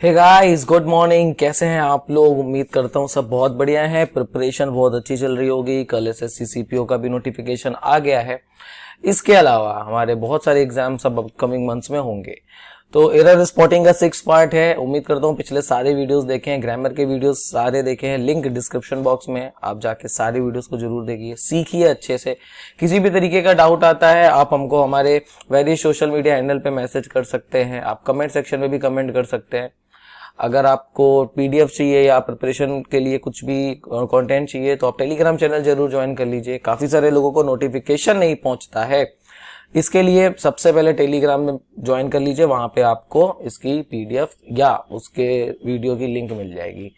Hey guys, good morning. कैसे हैं आप लोग? उम्मीद करता हूँ सब बहुत बढ़िया है। प्रिपरेशन बहुत अच्छी चल रही होगी। कल एसएससी सीपीओ का भी नोटिफिकेशन आ गया है। इसके अलावा हमारे बहुत सारे एग्जाम सब अपकमिंग मंथ्स में होंगे। तो एरर स्पॉटिंग का 6 पार्ट है। उम्मीद करता हूँ पिछले सारे वीडियोस देखे हैं, ग्रामर के वीडियोस सारे देखे हैं। लिंक डिस्क्रिप्शन बॉक्स में है, आप जाके सारे वीडियोस को जरूर देखिए, सीखिए अच्छे से। किसी भी तरीके का डाउट आता है आप हमको हमारे वेरियस सोशल मीडिया हैंडल पे मैसेज कर सकते हैं। आप कमेंट सेक्शन में भी कमेंट कर सकते हैं। अगर आपको पीडीएफ चाहिए या प्रिपरेशन के लिए कुछ भी कंटेंट चाहिए तो आप टेलीग्राम चैनल जरूर ज्वाइन कर लीजिए। काफी सारे लोगों को नोटिफिकेशन नहीं पहुंचता है, इसके लिए सबसे पहले टेलीग्राम में ज्वाइन कर लीजिए। वहां पे आपको इसकी पीडीएफ या उसके वीडियो की लिंक मिल जाएगी।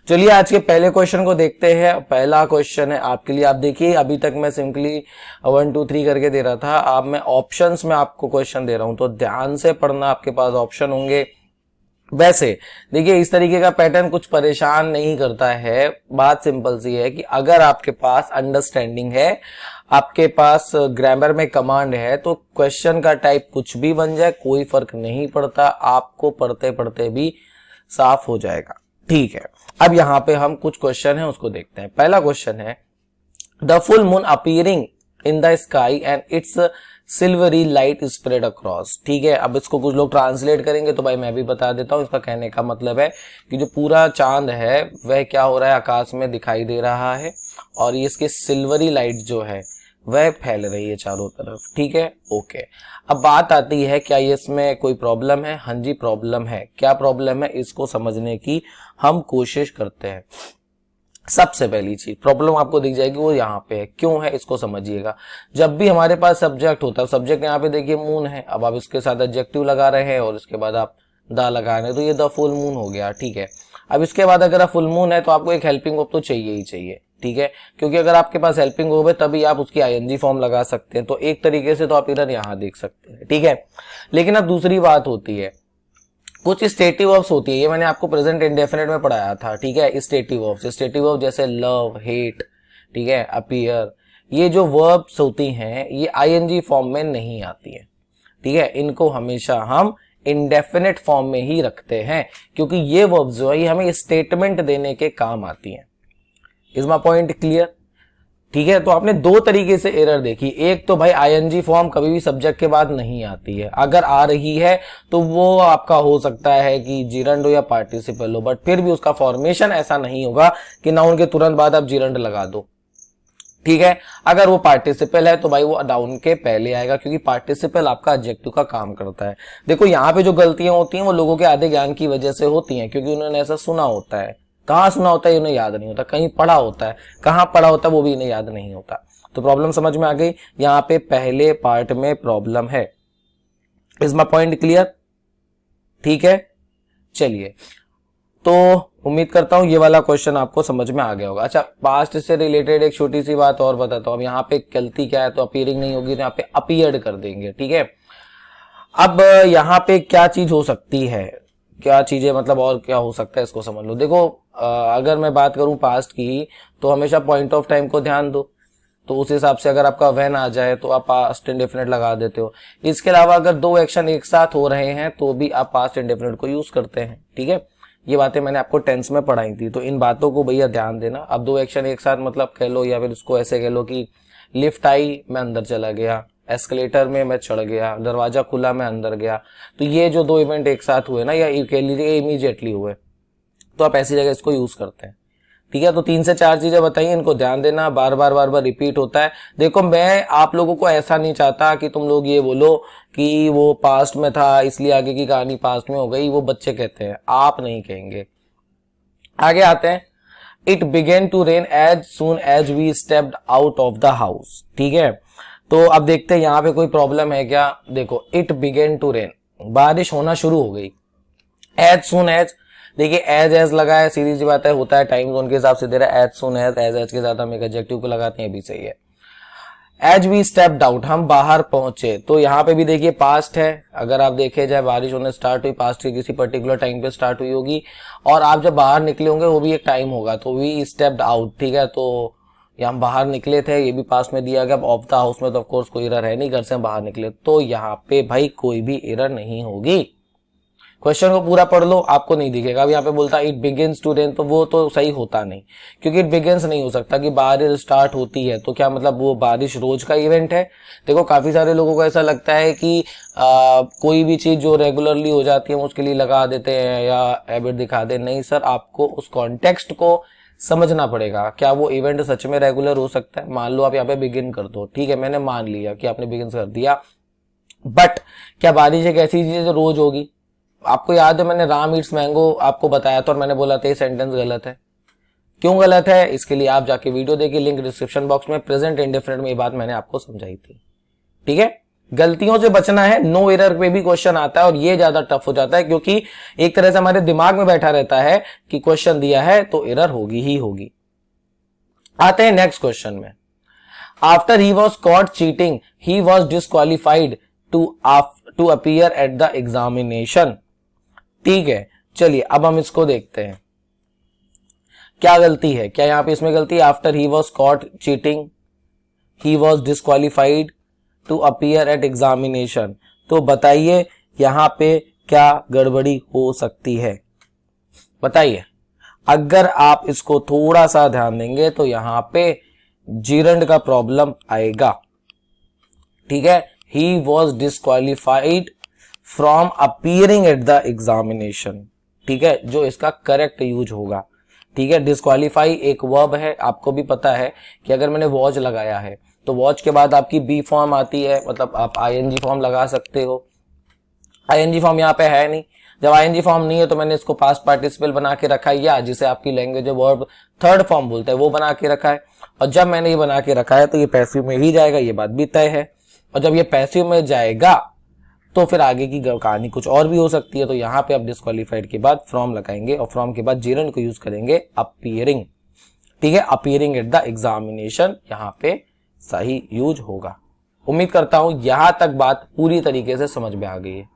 चलिए आज के पहले क्वेश्चन को देखते हैं। पहला क्वेश्चन है आपके लिए। आप देखिए, अभी तक मैं सिंपली 1 2 3 करके दे रहा था, अब मैं ऑप्शंस में आपको क्वेश्चन दे रहा हूं, तो ध्यान से पढ़ना। आपके पास ऑप्शन होंगे। वैसे देखिए, इस तरीके का पैटर्न कुछ परेशान नहीं करता है। बात सिंपल सी है कि अगर आपके पास अंडरस्टैंडिंग है, आपके पास ग्रामर में कमांड है, तो क्वेश्चन का टाइप कुछ भी बन जाए कोई फर्क नहीं पड़ता, आपको पढ़ते पढ़ते भी साफ हो जाएगा। ठीक है, अब यहाँ पे हम कुछ क्वेश्चन है उसको देखते हैं। पहला क्वेश्चन है, the full moon appearing in the sky and it's silvery light spread across. ठीक है, अब इसको कुछ लोग ट्रांसलेट करेंगे तो भाई मैं भी बता देता हूं। इसका कहने का मतलब है कि जो पूरा चांद है वह क्या हो रहा है, आकाश में दिखाई दे रहा है, और ये इसकी सिल्वरी लाइट जो है वह फैल रही है चारों तरफ। ठीक है, ओके। अब बात आती है, क्या ये इसमें कोई प्रॉब्लम है? हाँ जी, प्रॉब्लम है। क्या प्रॉब्लम है, इसको समझने की हम कोशिश करते हैं। सबसे पहली चीज प्रॉब्लम आपको दिख जाएगी, वो यहाँ पे है। क्यों है इसको समझिएगा। जब भी हमारे पास सब्जेक्ट होता है, सब्जेक्ट यहाँ पे देखिए मून है, अब आप इसके साथ एडजेक्टिव लगा रहे हैं और इसके बाद आप द लगा रहे हैं, तो ये द फुल मून हो गया। ठीक है, अब इसके बाद अगर आप फुल मून है तो आपको एक हेल्पिंग वर्ब तो चाहिए ही चाहिए। ठीक है, क्योंकि अगर आपके पास हेल्पिंग वर्ब है तभी आप उसकी आईएनजी फॉर्म लगा सकते हैं। तो एक तरीके से तो आप इधर यहाँ देख सकते हैं। ठीक है, लेकिन अब दूसरी बात होती है, कुछ स्टेटिव वर्ब्स होती है। ये मैंने आपको प्रेजेंट इंडेफिनिट में पढ़ाया था। ठीक है, स्टेटिव वर्ब जैसे लव, हेट, ठीक है, अपीयर, ये जो वर्ब्स होती हैं ये आईएनजी फॉर्म में नहीं आती है। ठीक है, इनको हमेशा हम इंडेफिनिट फॉर्म में ही रखते हैं, क्योंकि ये वर्ब्स जो है ये हमें स्टेटमेंट देने के काम आती हैं। Is my point clear? ठीक है, तो आपने दो तरीके से एरर देखी। एक तो भाई आईएनजी फॉर्म कभी भी सब्जेक्ट के बाद नहीं आती है, अगर आ रही है तो वो आपका हो सकता है कि जिरंड हो या पार्टिसिपल हो, बट फिर भी उसका फॉर्मेशन ऐसा नहीं होगा कि नाउन के तुरंत बाद आप जिरंड लगा दो। ठीक है, अगर वो पार्टिसिपल है तो भाई वो नाउन के पहले आएगा, क्योंकि पार्टिसिपल आपका एडजेक्टिव का काम करता है। देखो यहाँ पे जो गलतियां होती हैं वो लोगों के आधे ज्ञान की वजह से होती हैं, क्योंकि उन्होंने ऐसा सुना होता है। कहाँ सुना होता है उन्हें याद नहीं होता, कहीं पढ़ा होता है, कहाँ पढ़ा होता है वो भी इन्हें याद नहीं होता। तो प्रॉब्लम समझ में आ गई। यहाँ पे पहले पार्ट में प्रॉब्लम है। Is my point clear? ठीक है, चलिए, तो उम्मीद करता हूं ये वाला क्वेश्चन आपको समझ में आ गया होगा। अच्छा, पास्ट से रिलेटेड एक छोटी सी बात और बताता हूं। अब यहाँ पे गलती क्या है, तो अपीयरिंग नहीं होगी तो यहाँ पे अपीयर्ड कर देंगे। ठीक है, अब यहाँ पे क्या चीज हो सकती है, क्या चीजें मतलब और क्या हो सकता है, इसको समझ लो। देखो, अगर मैं बात करूं पास्ट की, तो हमेशा पॉइंट ऑफ टाइम को ध्यान दो। तो उस हिसाब से अगर आपका व्हेन आ जाए तो आप पास्ट इंडेफिनिट लगा देते हो। इसके अलावा अगर दो एक्शन एक साथ हो रहे हैं तो भी आप पास्ट इंडेफिनिट को यूज करते हैं। ठीक है, ये बातें मैंने आपको टेंस में पढ़ाई थी, तो इन बातों को भैया ध्यान देना। अब दो एक्शन एक साथ मतलब कह लो, या फिर उसको ऐसे कह लो कि लिफ्ट आई मैं अंदर चला गया, एस्केलेटर में मैं चढ़ गया, दरवाजा खुला मैं अंदर गया। तो ये जो दो इवेंट एक साथ हुए ना, या कह लीजिए इमीडिएटली हुए, तो आप ऐसी जगह इसको यूज करते हैं। ठीक है, तो 3 से 4 चीजें बताइए, इनको ध्यान देना। बार बार रिपीट होता है। देखो, मैं आप लोगों को ऐसा नहीं चाहता कि तुम लोग ये बोलो कि वो पास्ट में था इसलिए आगे की कहानी पास्ट में हो गई, वो बच्चे कहते हैं, आप नहीं कहेंगे। आगे आते हैं। It began to rain as soon as we stepped out of the house. ठीक है, तो अब देखते हैं यहाँ पे कोई प्रॉब्लम है क्या। देखो, इट बिगेन टू रेन, बारिश होना शुरू हो गई। एज सून एज, देखिए एज लगा है, सीधी सी बात है, होता है टाइम जोन के हिसाब से दे रहा है। एज सून एज के साथ हम एक एडजेक्टिव को लगाते हैं, भी सही है। एज वी स्टेप्ड आउट, हम बाहर पहुंचे, तो यहाँ पे भी देखिए पास्ट है। अगर आप देखे जाए बारिश होने स्टार्ट हुई, पास्ट के किसी पर्टिकुलर टाइम पे स्टार्ट हुई होगी, और आप जब बाहर निकले होंगे वो भी एक टाइम होगा, तो वी स्टेप्ड आउट। ठीक है, तो यहाँ बाहर निकले थे, ये भी पास्ट में दिया गया। ऑफ द हाउस में तो ऑफकोर्स कोई एरर है नहीं, घर से बाहर निकले, तो यहाँ पे भाई कोई भी एरर नहीं होगी, क्वेश्चन को पूरा पढ़ लो, आपको नहीं दिखेगा। अब यहाँ पे बोलता है इट बिगिंस टू रेन, तो वो तो सही होता नहीं, क्योंकि इट बिगिंस नहीं हो सकता कि बारिश स्टार्ट होती है, तो क्या मतलब वो बारिश रोज का इवेंट है। देखो काफी सारे लोगों को ऐसा लगता है कि कोई भी चीज जो रेगुलरली हो जाती है उसके लिए लगा देते हैं या हैबिट दिखा दे। नहीं सर, आपको उस कॉन्टेक्स्ट को समझना पड़ेगा। क्या वो इवेंट सच में रेगुलर हो सकता है? मान लो आप यहाँ पे बिगिन कर दो, ठीक है, मैंने मान लिया कि आपने बिगिन कर दिया, बट क्या बारिश एक ऐसी चीज है जो रोज होगी? आपको याद है मैंने राम ईट्स मैंगो आपको बताया था और मैंने बोला था ये सेंटेंस गलत है। क्यों गलत है? इसके लिए आप जाके वीडियो देखिए, लिंक डिस्क्रिप्शन बॉक्स में। प्रेजेंट इंडेफिनिट में ये बात मैंने आपको समझाई थी, ठीक है। गलतियों से बचना है, नो एरर पे भी क्वेश्चन आता है और ये ज्यादा टफ हो जाता है, क्योंकि एक तरह से हमारे दिमाग में बैठा रहता है कि क्वेश्चन दिया है तो एरर होगी ही होगी। आते हैं नेक्स्ट क्वेश्चन में। After he was caught cheating he was disqualified to appear at the examination. ठीक है, चलिए अब हम इसको देखते हैं क्या गलती है। क्या यहां पे इसमें गलती है? After he was caught cheating he was disqualified to appear at examination, तो बताइए यहां पे क्या गड़बड़ी हो सकती है? बताइए। अगर आप इसको थोड़ा सा ध्यान देंगे तो यहां पे जीरंड का प्रॉब्लम आएगा, ठीक है। ही was disqualified from appearing eight the examination, ठीक है, जो इसका करेक्ट यूज होगा, ठीक है। डिस्क्वालीफाई एक वर्ब है, आपको भी पता है कि अगर मैंने वॉच लगाया है तो वॉच के बाद आपकी बी फॉर्म आती है, मतलब आप आईएनजी फॉर्म लगा सकते हो। आईएनजी फॉर्म यहाँ पे है नहीं, जब आईएनजी फॉर्म नहीं है तो मैंने इसको पास्ट पार्टिसिपल बना के रखा है, या जिसे आपकी लैंग्वेज वर्ब थर्ड फॉर्म बोलते हैं वो बना के रखा है। और जब मैंने ये बना के रखा है तो ये पैसिव में ही जाएगा, ये बात भी तय है। और जब ये पैसिव में जाएगा तो फिर आगे की कहानी कुछ और भी हो सकती है। तो यहाँ पे आप डिस्क्वालीफाइड के बाद फ्रॉम लगाएंगे और फ्रॉम के बाद जीरन को यूज करेंगे अपीयरिंग, ठीक है। अपीयरिंग एट द एग्जामिनेशन यहाँ पे सही यूज होगा। उम्मीद करता हूं यहां तक बात पूरी तरीके से समझ में आ गई है।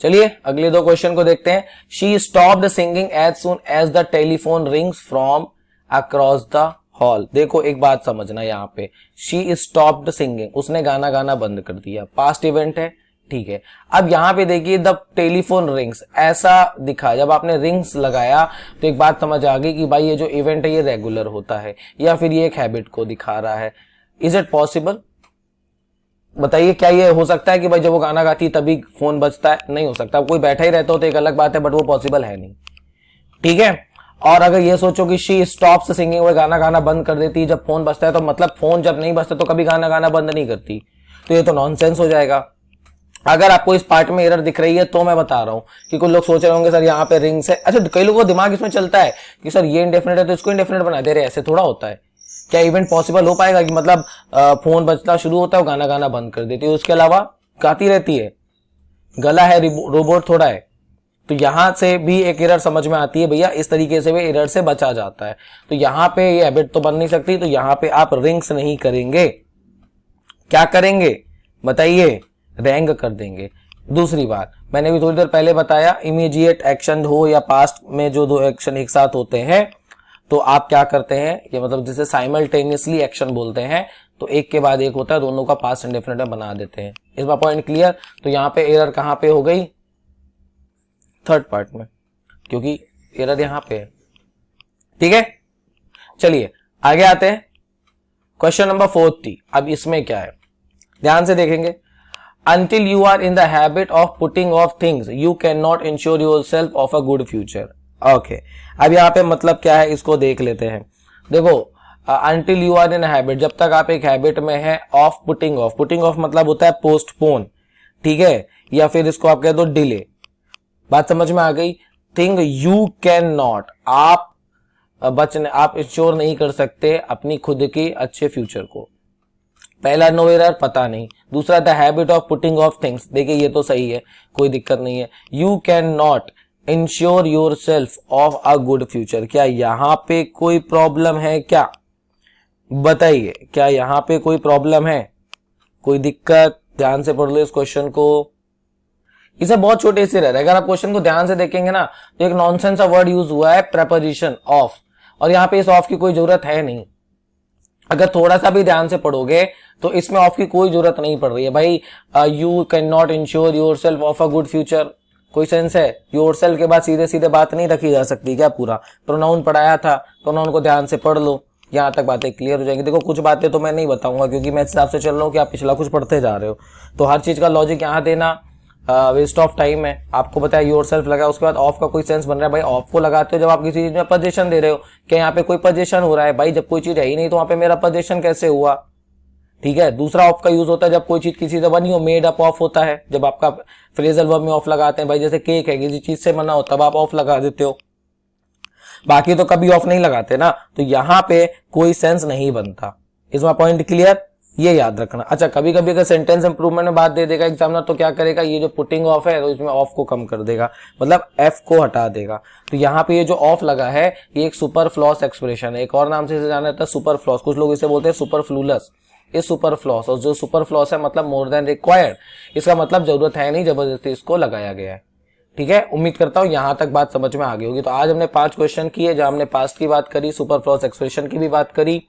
चलिए अगले दो क्वेश्चन को देखते हैं। She stopped singing as soon as the telephone rings from across the hall. देखो एक बात समझना, यहाँ पे शी स्टॉप्ड सिंगिंग, उसने गाना गाना बंद कर दिया, पास्ट इवेंट है, ठीक है। अब यहाँ पे देखिए द टेलीफोन रिंग्स ऐसा दिखा, जब आपने रिंग्स लगाया तो एक बात समझ आ गई कि भाई ये जो इवेंट है ये रेगुलर होता है या फिर ये एक हैबिट को दिखा रहा है। Is it possible? बताइए, क्या ये हो सकता है कि भाई जब वो गाना गाती तभी फोन बजता है? नहीं हो सकता। कोई बैठा ही रहता हो तो एक अलग बात है, बट वो पॉसिबल है नहीं, ठीक है। और अगर ये सोचो कि शी स्टॉप्स सिंगिंग, वो गाना गाना बंद कर देती जब फोन बजता है, तो मतलब फोन जब नहीं बजता तो कभी गाना गाना बंद नहीं करती, तो ये तो नॉनसेंस हो जाएगा। अगर आपको इस पार्ट में एरर दिख रही है तो मैं बता रहा हूं कि कुछ लोग सोच रहे होंगे सर यहाँ पे रिंग्स है। अच्छा, कई लोगों को दिमाग इसमें चलता है कि सर ये इंडेफिनिट है तो इसको इंडेफिनिट बना दे रहे, ऐसे थोड़ा होता है। क्या इवेंट पॉसिबल हो पाएगा कि मतलब फोन बजता शुरू होता है गाना गाना बंद कर देती है, उसके अलावा गाती रहती है? गला है, रोबोट थोड़ा है। तो यहां से भी एक एरर समझ में आती है भैया, इस तरीके से भी एरर से बचा जाता है। तो यहां पे ये हैबिट तो बन नहीं सकती, तो यहां पे आप रिंग्स नहीं करेंगे, क्या करेंगे बताइए? रैंग कर देंगे। दूसरी बात, मैंने भी थोड़ी देर पहले बताया, इमीडिएट एक्शन हो या पास्ट में जो दो एक्शन एक साथ होते हैं तो आप क्या करते हैं, ये मतलब जिसे साइमल्टेनियसली एक्शन बोलते हैं, तो एक के बाद एक होता है, दोनों का पास्ट इंडेफिनिट में बना देते हैं। इस बार पॉइंट क्लियर? तो यहाँ पे एरर कहां पे हो गई? थर्ड पार्ट में, क्योंकि एरर यहां पे है, ठीक है। चलिए आगे आते हैं, क्वेश्चन नंबर 40। अब इसमें क्या है, ध्यान से देखेंगे। Until you are in the habit of putting off things, you cannot ensure yourself of a good future. Okay. अब यहाँ पे मतलब क्या है इसको देख लेते हैं। देखो, until you are in a habit, जब तक आप एक हैबिट में है of putting of, putting of मतलब होता है पोस्टपोन, ठीक है, या फिर इसको आप कह दो डिले। बात समझ में आ गई? थिंग यू कैन नॉट, आप इंश्योर नहीं कर सकते अपनी खुद की अच्छे फ्यूचर को। पहला नो एरर, पता नहीं। दूसरा the habit of putting of things, देखिए ये तो सही है, कोई दिक्कत नहीं है। You can not ensure your self of a good future, क्या यहां पे कोई प्रॉब्लम है? क्या बताइए, क्या यहां पे कोई प्रॉब्लम है? कोई दिक्कत? ध्यान से पढ़ लो इस क्वेश्चन को, इसे बहुत छोटे से रह रहा है। अगर आप क्वेश्चन को ध्यान से देखेंगे ना तो एक नॉनसेंस वर्ड यूज हुआ है, प्रेपोजिशन ऑफ, और यहाँ पे इस ऑफ की कोई जरूरत है नहीं। अगर थोड़ा सा भी ध्यान से पढ़ोगे तो इसमें ऑफ की कोई जरूरत नहीं पड़ रही है भाई। You can not ensure your self of a good future, कोई सेंस है? योरसेल्फ के बाद सीधे सीधे बात नहीं रखी जा सकती क्या? पूरा प्रोनाउन पढ़ाया था, प्रोनाउन को ध्यान से पढ़ लो, यहाँ तक बातें क्लियर हो जाएंगी। देखो कुछ बातें तो मैं नहीं बताऊंगा क्योंकि मैं इस हिसाब से चल रहा हूँ कि आप पिछला कुछ पढ़ते जा रहे हो, तो हर चीज का लॉजिक यहाँ देना वेस्ट ऑफ टाइम है। आपको बताया योरसेल्फ लगा, उसके बाद ऑफ का कोई सेंस बन रहा है, भाई ऑफ को लगाते हो जब आप किसी चीज में पोजीशन दे रहे हो, क्या यहाँ पे कोई पोजीशन हो रहा है? भाई जब कोई चीज है ही नहीं तो वहां पे मेरा पोजीशन कैसे हुआ? ठीक है। दूसरा ऑफ का यूज होता है जब कोई चीज किसी से बनी हो, मेड अप ऑफ होता है, जब आपका फ्रेजल वर्ब में ऑफ लगाते हैं। भाई जैसे केक है, किसी चीज से बना हो तब आप ऑफ लगा देते हो, बाकी तो कभी ऑफ नहीं लगाते ना, तो यहाँ पे कोई सेंस नहीं बनता। Is my point clear? ये याद रखना। अच्छा, कभी कभी अगर सेंटेंस इंप्रूवमेंट में बात दे देगा एग्जामिनर तो क्या करेगा, ये जो पुटिंग ऑफ है तो इसमें ऑफ को कम कर देगा, मतलब एफ को हटा देगा। तो यहाँ पे ये जो ऑफ लगा है ये एक सुपरफ्लॉस एक्सप्रेशन है, एक और नाम से इसे जाना जाता है सुपरफ्लॉस, कुछ लोग इसे बोलते हैं सुपरफ्लूलस। ये सुपरफ्लॉस, और जो सुपरफ्लॉस है मतलब मोर देन रिक्वायर्ड, इसका मतलब जरूरत है नहीं, जबरदस्ती इसको लगाया गया है। ठीक है, उम्मीद करता हूं यहां तक बात समझ में आ गई होगी। तो आज हमने 5 क्वेश्चन किए, जहां हमने पास्ट की बात करी, सुपरफ्लॉस एक्सप्रेशन की भी बात करी,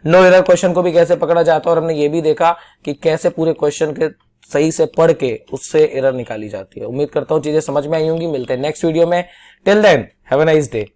नो एरर क्वेश्चन को भी कैसे पकड़ा जाता है, और हमने ये भी देखा कि कैसे पूरे क्वेश्चन के सही से पढ़ के उससे एरर निकाली जाती है। उम्मीद करता हूं चीजें समझ में आई होंगी। मिलते हैं नेक्स्ट वीडियो में। Till then have a nice day.